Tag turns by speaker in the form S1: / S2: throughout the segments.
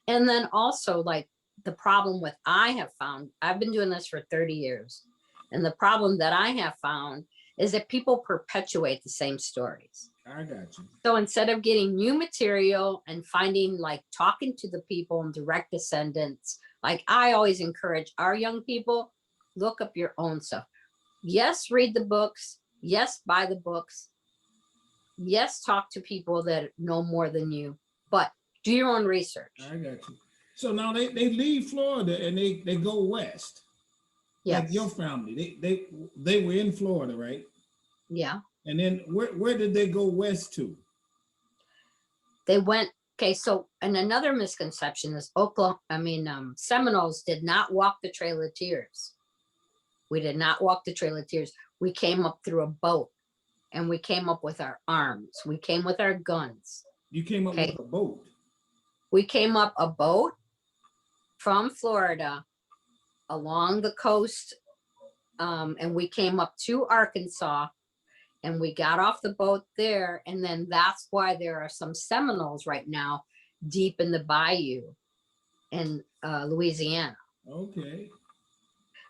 S1: And then also like the problem with I have found, I've been doing this for 30 years. And the problem that I have found is that people perpetuate the same stories.
S2: I got you.
S1: So instead of getting new material and finding like talking to the people and direct descendants, like I always encourage our young people, look up your own stuff. Yes, read the books. Yes, buy the books. Yes, talk to people that know more than you, but do your own research.
S2: I got you. So now they leave Florida and they go west. Like
S1: Yes.
S2: your family, they were in Florida, right?
S1: Yeah.
S2: And then where did they go west to?
S1: They went, okay, so, and another misconception is Seminoles did not walk the Trail of Tears. We did not walk the Trail of Tears. We came up through a boat and we came up with our arms. We came with our guns.
S2: You came up with a boat?
S1: We came up a boat from Florida along the coast, and we came up to Arkansas and we got off the boat there. And then that's why there are some Seminoles right now deep in the bayou in Louisiana.
S2: Okay.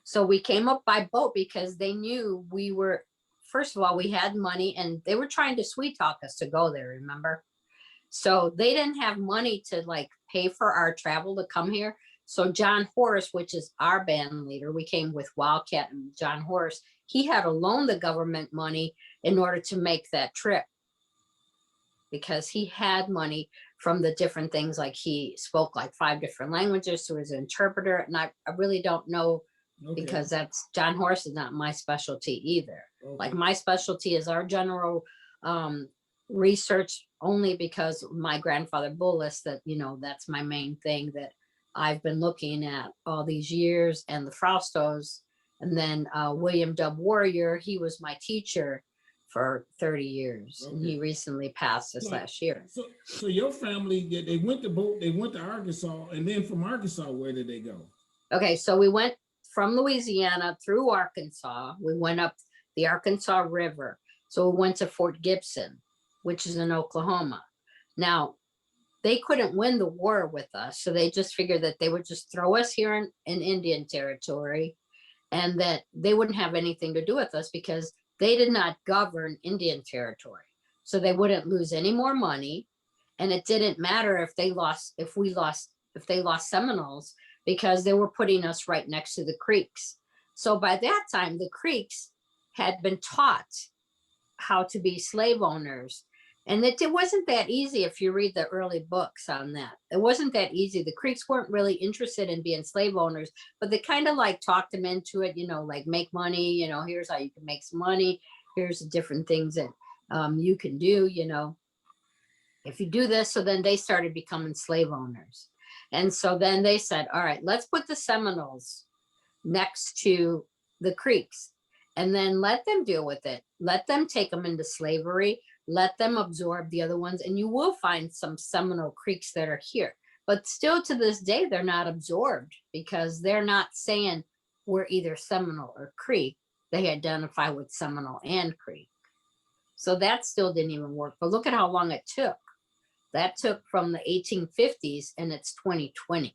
S1: So we came up by boat because they knew we were, first of all, we had money and they were trying to sweet talk us to go there, remember? So they didn't have money to like pay for our travel to come here. So John Horace, which is our band leader, we came with Wildcat and John Horace, he had to loan the government money in order to make that trip because he had money from the different things, like he spoke like 5 different languages, so he was an interpreter. And I really don't know, because that's, John Horace is not my specialty either. Like my specialty is our general research, only because my grandfather Bullis, that, you know, that's my main thing that I've been looking at all these years, and the Fraustos. And then William Dub Warrior, he was my teacher for 30 years. And he recently passed this last year.
S2: So your family, they went to Arkansas, and then from Arkansas, where did they go?
S1: Okay, so we went from Louisiana through Arkansas. We went up the Arkansas River. So we went to Fort Gibson, which is in Oklahoma. Now, they couldn't win the war with us, so they just figured that they would just throw us here in Indian territory, and that they wouldn't have anything to do with us because they did not govern Indian territory. So they wouldn't lose any more money, and it didn't matter if they lost Seminoles, because they were putting us right next to the Creeks. So by that time, the Creeks had been taught how to be slave owners. And it wasn't that easy if you read the early books on that. It wasn't that easy. The Creeks weren't really interested in being slave owners, but they kind of like talked them into it, you know, like make money, you know, here's how you can make some money. Here's the different things that you can do, you know, if you do this. So then they started becoming slave owners. And so then they said, all right, let's put the Seminoles next to the Creeks and then let them deal with it. Let them take them into slavery. Let them absorb the other ones, and you will find some Seminole Creeks that are here. But still to this day, they're not absorbed because they're not saying we're either Seminole or Creek. They identify with Seminole and Creek. So that still didn't even work. But look at how long it took. That took from the 1850s, and it's 2020.